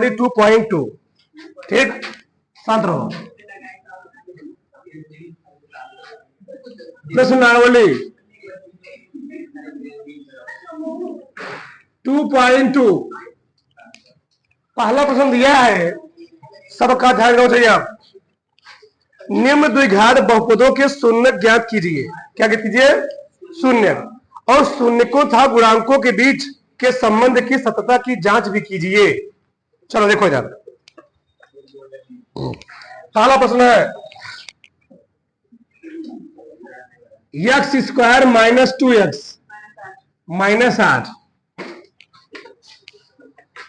22.2। ठीक, शांत रहो। प्रश्न नावली 2.2 पहला प्रश्न दिया है, सबका ध्यान रखना चाहिए आप। निम्न द्विघात बहुपदों के शून्य ज्ञात कीजिए। क्या कीजिए? शून्य। और शून्यकों तथा गुणांकों के बीच के संबंध की सत्यता की जांच भी कीजिए। चलो देखो इधर, पहला प्रश्न है x² माइनस 2x माइनस 8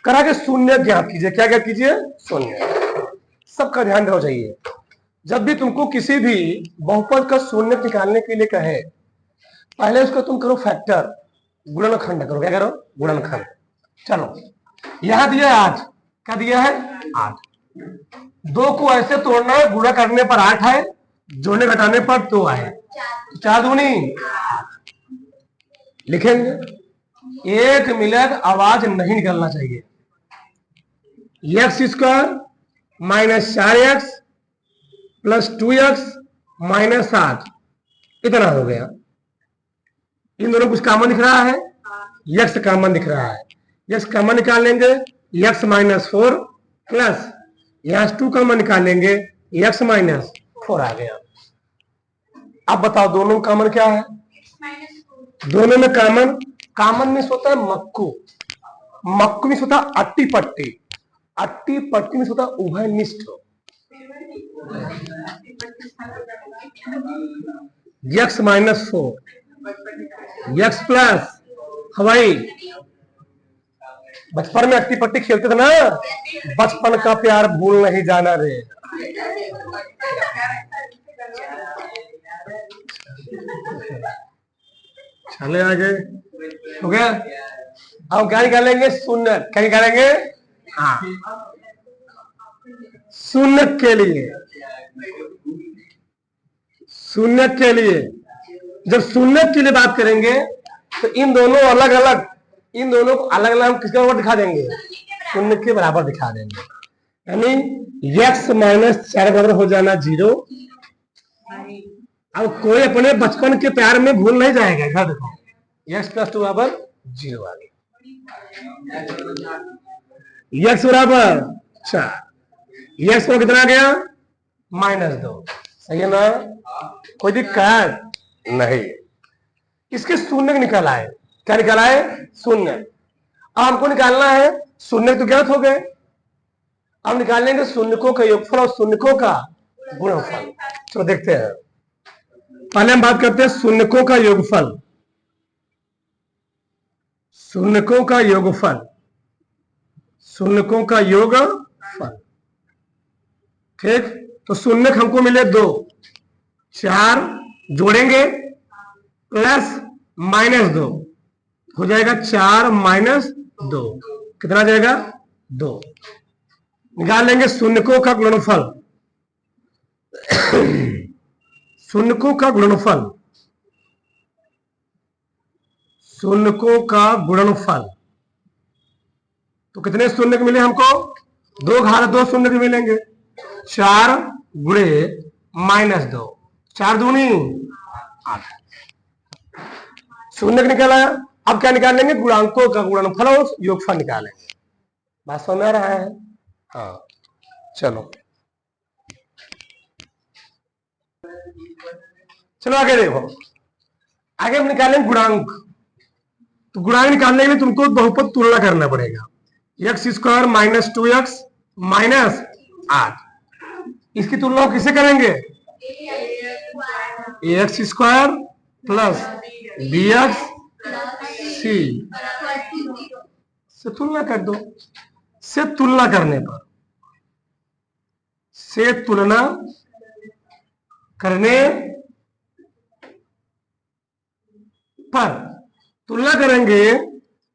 करा के शून्य ज्ञात कीजिए। क्या ज्ञात कीजिए? शून्य। सबका ध्यान रखना चाहिए, जब भी तुमको किसी भी बहुपद का शून्य निकालने के लिए कहे, पहले उसको तुम करो फैक्टर, गुणनखंड करो। क्या करो? गुणनखंड। चलो यहां दिया है 8। क्या दिया है? 8। 2 को ऐसे तोड़ना है, गुणा करने पर 8 है, जोड़ने घटाने पर 2 है, 4 दूनी 8। लिखेंगे, एक मिनट आवाज नहीं निकलना चाहिए। x² minus 4x plus 2x minus 8 इतना हो गया। इन दोनों कुछ कॉमन दिख रहा है? x कॉमन दिख रहा है। x कॉमन निकाल लेंगे, x माइनस 4 प्लस यहां 2 कॉमन निकाल लेंगे, x माइनस 4 आ गया। अब बताओ दोनों कॉमन क्या है? दोनों में कॉमन मीन्स होता है मक्कू। मक्कू मीन्स होता है अट्टी पट्टी। अट्टी पट्टी मीन्स होता है उभयनिष्ठ। x माइनस 4 x प्लस हवाई। बचपन में अट्टी पट्टी खेलते थे ना, बचपन का प्यार भूल नहीं जाना रे। चले आगे, हो गया। अब क्या निकालेंगे? शून्य। क्या निकालेंगे? हाँ, शून्य के लिए, शून्य के लिए जब शून्य के लिए बात करेंगे तो इन दोनों अलग अलग, इन दोनों को अलग अलग हम किसके बराबर दिखा देंगे? शून्य के बराबर दिखा देंगे। यानी x माइनस 4 बराबर हो जाना 0। अब कोई अपने बचपन के प्यार में भूल नहीं जाएगा। इधर देखो, x प्लस 2 बराबर 0 आ गया। x बराबर 4, x पर कितना आ गया? माइनस 2। सही है ना? कोई दिक्कत नहीं। इसके शून्य निकल आए। क्या निकल आए? शून्य। अब हमको निकालना है, शून्य तो ज्ञात हो गए, अब निकालेंगे शून्यकों का योगफल और शून्यकों का गुणनफल। तो देखते हैं, पहले हम बात करते हैं शून्यकों का योगफल। शून्यकों का योगफल, शून्यकों का योगफल। ठीक, तो शून्य हमको मिले 2, 4 जोड़ेंगे प्लस माइनस 2 हो जाएगा 4 माइनस 2 कितना जाएगा? 2। निकाल लेंगे शून्यकों का गुणनफल। शून्यकों का गुणनफल, शून्यकों का गुणनफल। तो कितने शून्य मिले हमको? 2 घात 2 शून्य मिलेंगे। 4 गुणे माइनस 2, 4 दूनी 8 शून्य निकल आया। अब क्या निकाल लेंगे? गुणांकों का गुणनफल और योगफल निकालेंगे। बात समझ में आ रहा है? हाँ, चलो चलो आगे देखो। आगे हम निकालेंगे गुणांक। तो गुणांक निकालने के लिए तुमको बहुपद तुलना करना पड़ेगा। x² माइनस 2x माइनस 8, इसकी तुलना किससे करेंगे? ax² प्लस bx c से तुलना कर दो। से तुलना करने पर, से तुलना करने पर तुलना करेंगे।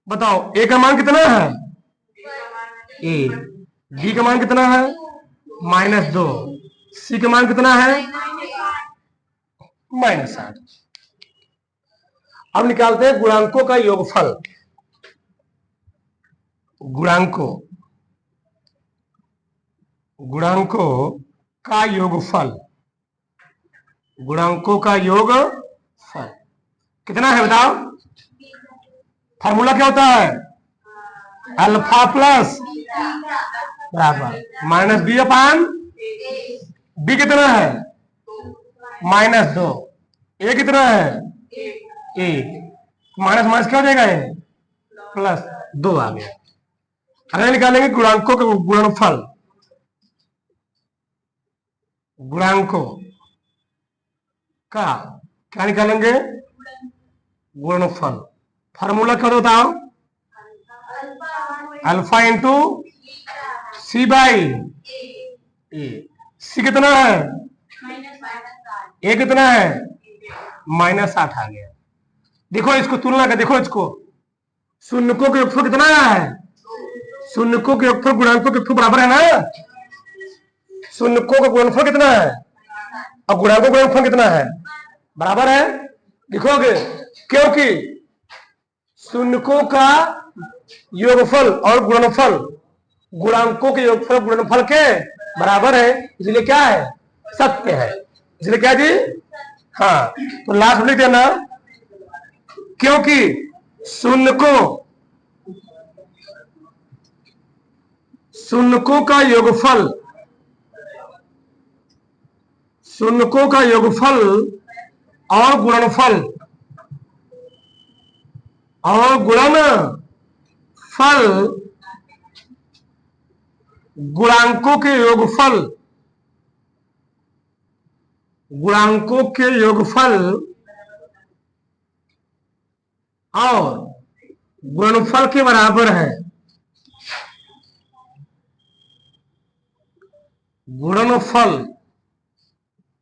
बताओ a का मान कितना है? a। b का मान कितना है? -2। c का मान कितना है? -8। अब निकालते हैं गुणांकों का योगफल। गुणांकों, गुणांकों का योगफल, गुणांकों का योगफल कितना है बताओ। फार्मूला क्या होता है, अल्फा प्लस बराबर माइनस बी अपान, बी कितना है -2, ए कितना है 1, माइनस माइनस क्या हो जाएगा ये +2 आ गया। अगर निकालेंगे गुणांकों का गुणनफल, गुणांकों का क्या निकालेंगे गुणनफल, फार्मूला क्या बताओ, अल्फा इंटू सी बाई ए, सी कितना है ए कितना है -8 आ गया। देखो इसको तुलना कर, देखो इसको, शून्यकों के योगफल कितना है, शून्यकों के योगफल गुणांकों के योगफल बराबर है ना, शून्यकों का गुणनफल कितना है और गुणांकों का गुणनफल कितना है बराबर है। लिखोगे क्योंकि शून्यकों का योगफल और गुणनफल गुणांकों के योगफल गुणनफल के बराबर है, इसलिए क्या है सत्य है, इसलिए क्या जी हाँ। तो लास्ट लिख देना, क्योंकि शून्यकों का योगफल, शून्यकों का योगफल और गुणनफल गुणांकों के योगफल, गुणांकों के योगफल और गुणनफल के बराबर है, गुणनफल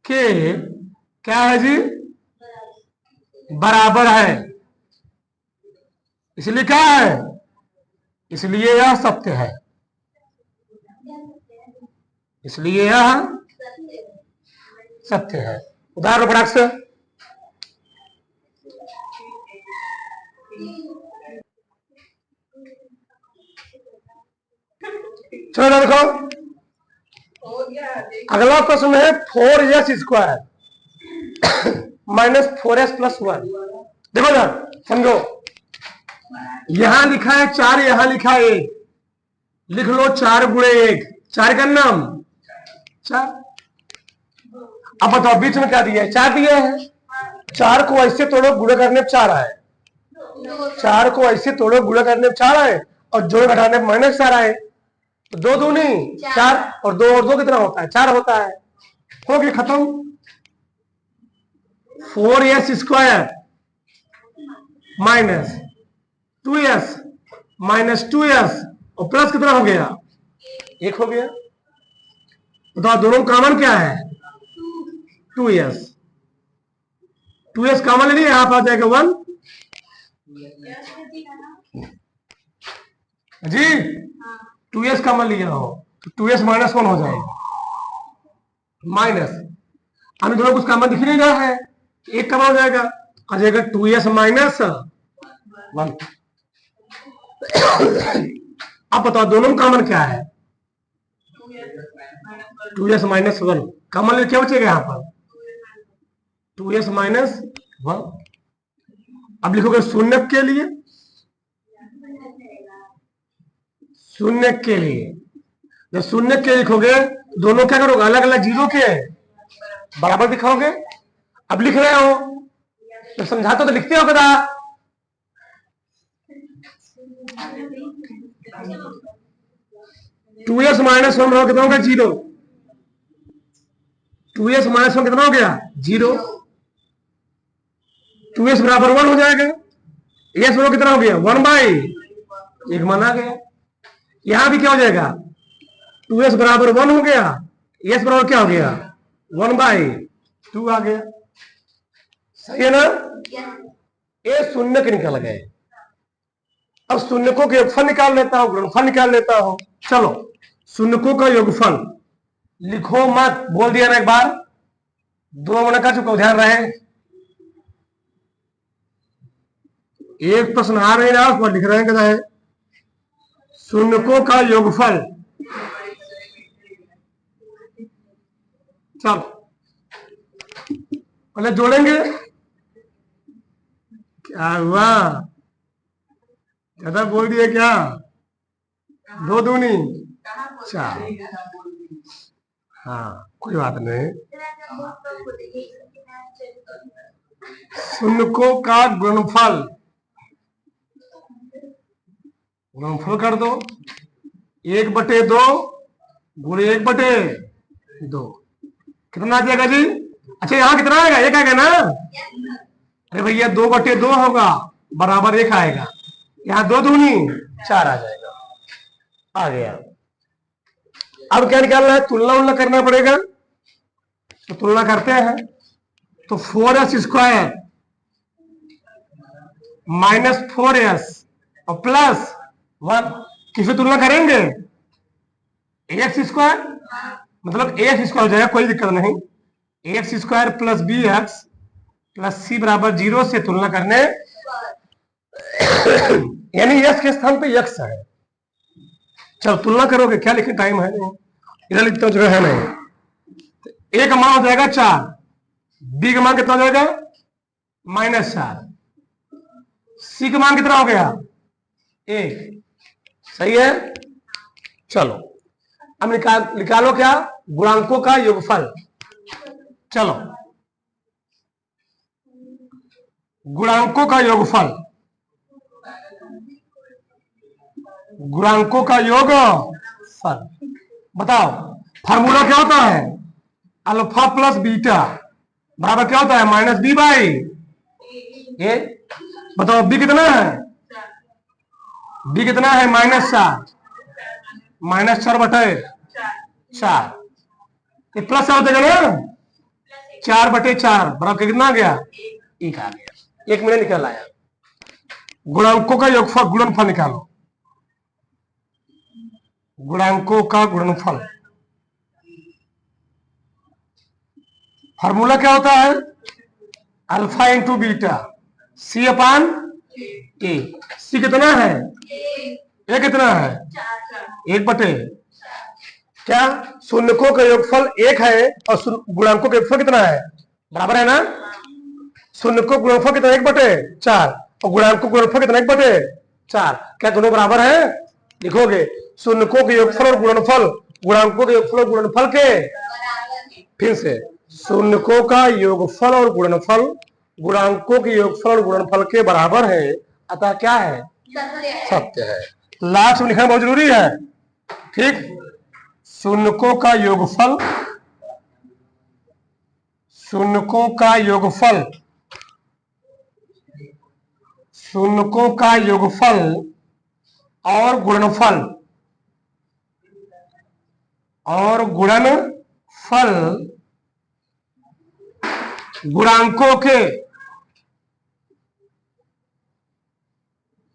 के क्या है जी बराबर है, इसलिए क्या है, इसलिए यह सत्य है, इसलिए यह सत्य है। उदाहरण फटाक से, चलो देखो अगला प्रश्न है 4s² -4s+1। देखो ना समझो, यहां लिखा है 4, यहां लिखा है 1, लिख लो 4 × 1, 4 का नाम 4। अब बताओ बीच में क्या दिया है, 4 दिया है, 4 को ऐसे तोड़ो गुणा करने 4 आए, 4 को ऐसे तोड़ो गुणा करने 4 आए और जोड़ घटाने -4 आए, तो 2 दूनी 4 और 2 कितना होता है 4 होता है, हो गया खत्म। 4s² -2s -2s और प्लस कितना हो गया 1 हो गया। तो दोनों कॉमन क्या है 2s, 2s कॉमन ले लिया, यहां पर आ जाएगा 1 जी, 2s कॉमन लिया हो तो 2s -1 हो जाएगा, माइनस हमें दोनों कुछ कॉमन दिख नहीं रहा है, एक कॉमन हो जाएगा, आ जाएगा 2s -1। अब बताओ दोनों में कॉमन क्या है 2s -1, कॉमन क्या बचेगा यहां पर 2s -1। अब लिखोगे शून्य के लिए, शून्य के लिए जब शून्य के लिखोगे दोनों क्या करोगे अलग अलग जीरो के बराबर दिखाओगे। अब लिख रहे हो तो समझाते तो लिखते हो कदा, 2s -1 कितना हो गया 0, 2s -1 कितना हो गया 0, 2s बराबर 1 हो जाएगा, s बराबर कितना हो गया 1/1 माना गया। यहां भी क्या हो जाएगा 2s बराबर 1 हो गया, s बराबर क्या हो गया 1/2 आ गया, सही है ना। ये शून्य के निकल गए। अब शून्यकों के योगफल निकाल लेता हूं, गुणनफल निकाल लेता हूं। चलो शून्यकों का योगफल लिखो मत, बोल दिया ना एक बार, 2 मना का चुका, ध्यान रहे। एक प्रश्न आ नहीं रहा उस पर लिख रहे हैं क्या है, शून्यकों का योगफल चलो पहले जोड़ेंगे। क्या हुआ, ज्यादा बोल दिए क्या? 2 दूनी 4। हाँ कोई बात नहीं। शून्यकों का गुणनफल कर दो। 1/2 गुणे 1/2 कितना आ जाएगा जी? अच्छा यहाँ कितना आएगा? 1 आएगा ना? अरे भैया 2/2 होगा बराबर 1 आएगा। यहाँ 2 दूनी 4 आ जाएगा। आ गया। अब क्या निकालना है? तुलना उलना करना पड़ेगा, तो तुलना करते हैं। तो 4s² -4s और +1 किससे तुलना करेंगे? ax², मतलब ax² हो जाएगा, कोई दिक्कत नहीं। ax² + bx + c = 0 से तुलना करने यानी x के स्थान पे x है। चलो तुलना करोगे क्या? लिखे टाइम है नहीं, इधर लिखता हूं, जगह है नहीं। a का मान हो जाएगा 4, b का मान कितना हो जाएगा? -4, c का मान कितना हो गया? 1। सही है। चलो अब निकालो क्या? गुणांकों का योगफल। चलो गुणांकों का योगफल, गुणांकों का योगफल बताओ। फार्मूला क्या होता है? अल्फा प्लस बीटा बराबर क्या होता है? -b/a। बताओ b कितना है? b कितना है? -4, -4/4। ये प्लस क्या होता है ना? 4/4 बराबर कितना आ गया? 1 आ गया। 1 मिनट निकल आया। गुणांकों का योगफल, गुणनफल निकालो। गुणांकों का गुणनफल फार्मूला क्या होता है? Alpha into beta c/a। c कितना है? a कितना है? 1/, क्या शून्यकों का योगफल 1 है और गुणांकों का योगफल कितना है? बराबर है ना? शून्यकों का गुणनफल कितना? 1/4 और गुणांकों का गुणनफल कितना? 1/4। क्या दोनों बराबर है? लिखोगे शून्यकों के योगफल और गुणनफल गुणांकों के योगफल और गुणनफल के, फिर से शून्यकों का योगफल और गुणनफल गुणांकों के योगफल और गुणनफल के बराबर है, अतः क्या है? सत्य है। लास्ट में लिखना बहुत जरूरी है, ठीक। शून्यकों का योगफल, शून्यकों का योगफल, शून्यकों का योगफल और गुणनफल, और गुणनफल गुणांकों के,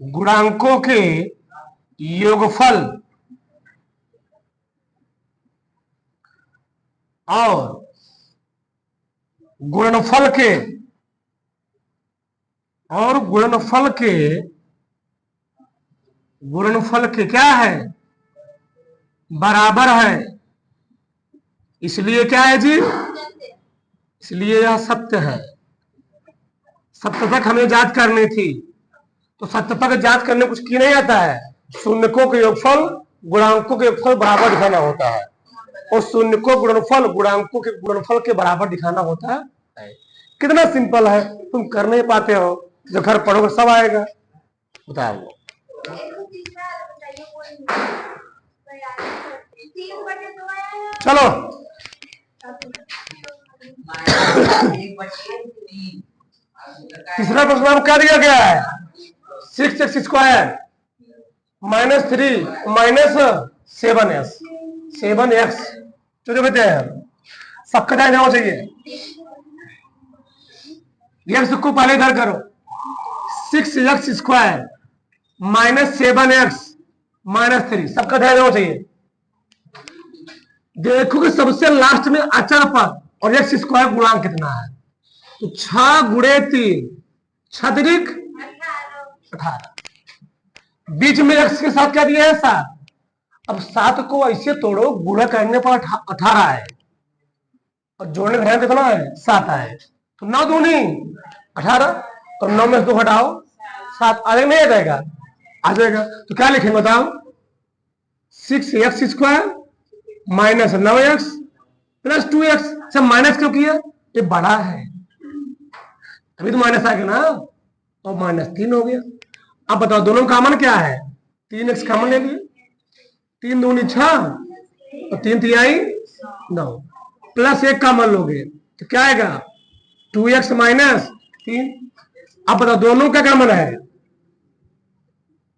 गुणांकों के योगफल और गुणनफल के, और गुणनफल के, गुणनफल के क्या है? बराबर है। इसलिए क्या है जी? इसलिए यह सत्य है। सत्य तक हमें जांच करनी थी, तो सत्य तक जांच करने कुछ की नहीं आता है। शून्यकों के योगफल गुणांकों के योगफल बराबर दिखाना होता है, और शून्यकों गुणनफल गुणांकों के गुणनफल के बराबर दिखाना होता है। कितना सिंपल है, तुम कर नहीं पाते हो, जो घर पढ़ोगे सब आएगा। बताओ चलो तीसरा प्रश्न क्या दिया गया है? 6x² -3 -7s 7x जो कहते हैं, सबका ध्यान होना चाहिए। x को पहले इधर करो, 6x² -7x -3 सबका ध्यान होना चाहिए। देखो कि सबसे लास्ट में अचर पद और x² गुणांक कितना है, तो 6 गुणे 3 6 18। बीच में x के साथ क्या दिया है? 7। अब 7 को ऐसे तोड़ो, गुणा करने पर 18 है। और जोड़ने का कितना है 7 आए, तो 9 दूनी 18, तो 9 में से 2 हटाओ 7 आ जाएगा, नहीं आ जाएगा? आ जाएगा। तो क्या लिखेंगे बताओ? 6x² minus 9x plus 2x। सब माइनस क्यों किया? ये बड़ा है तभी तो माइनस आ गया ना, और -3 हो गया। अब बताओ दोनों कॉमन क्या है? 3x कॉमन ले लिए, 3 दूनी 6 और 3 तिहाई 9, प्लस 1 कॉमन लोगे तो क्या आएगा? 2x minus 3। अब बताओ दोनों का कॉमन है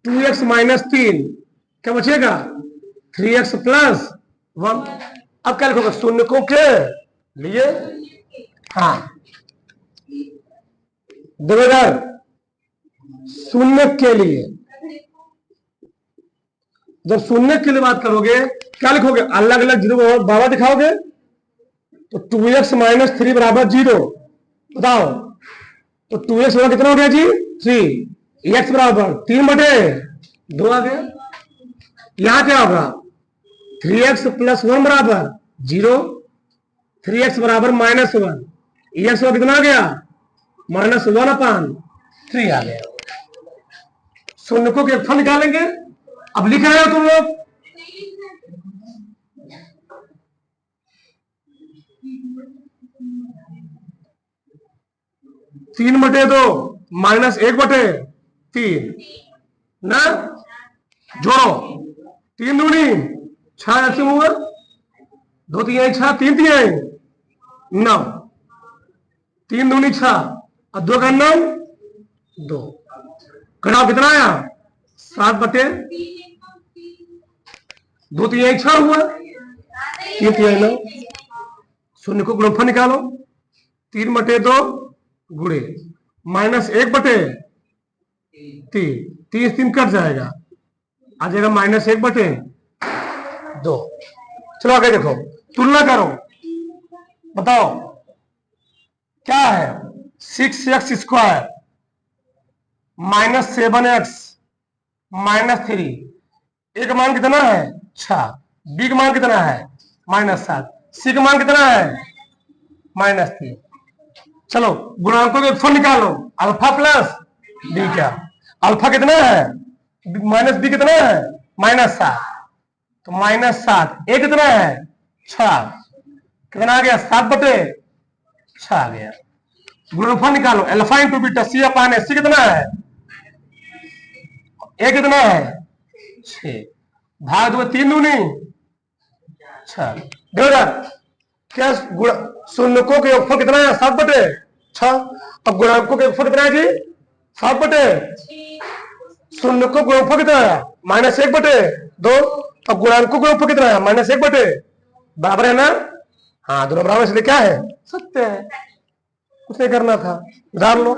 2x माइनस 3, क्या बचेगा? 3x plus 1। अब क्या लिखोगे? शून्य को के लिए, हाँ देवेदार शून्य के लिए, जब शून्य के लिए बात करोगे क्या लिखोगे? अलग अलग जीरो बाबा दिखाओगे तो 2x माइनस 3 बराबर 0। बताओ तो 2x बराबर कितना हो गया जी? 3। x बराबर 3/2 आ गया। यहां क्या होगा? 3x प्लस 1 बराबर 0, 3x बराबर -1, x का कितना आ गया? -1/3 आ गया। शून्य को एक निकालेंगे। अब लिख रहे हो तुम लोग, (3/2 -1/3) ना, जोड़ो 3 दूनी 6, ऐसे हुआ 2 तिहाई 6, 3 तिहाई 9, 3 दूनी 6 और 2 का 9 2, घटाओ कितना आया? 7/2 तिहाई 6 हुआ, 3 तिहाई 9। शून्य को गुणनफल निकालो, 3/2 गुणे -1/3, 3 कट जाएगा, आ जाएगा -1/2। चलो आगे देखो, तुलना करो, बताओ क्या है? 6x² माइनस 7x माइनस 3, ए का मान कितना है? 6, बी का मान कितना है? -7, सी का मान कितना है? -3। चलो गुणांकों के फल निकालो, अल्फा प्लस बीटा। अल्फा कितना है? माइनस बी कितना है? -7, तो -7, ए कितना है? 6, कितना आ गया? 7/6 आ गया। गुणनफल निकालो, अल्फा इंटू बीटा, सी अपान ए, सी कितना है? ए कितना है? 6, भाग 2 3 दूनी 6। क्या शून्यकों के योगफल कितना है? 7/6। अब गुणांकों के योगफल कितना है जी? 7/6। शून्यकों का योगफल कितना है? -1/2। अब गुणांकों का योगफल कितना है? -1/2, बराबर है ना? हाँ, दोनों बराबर, इसलिए क्या है? सत्य है। कुछ नहीं करना था, डाल लो।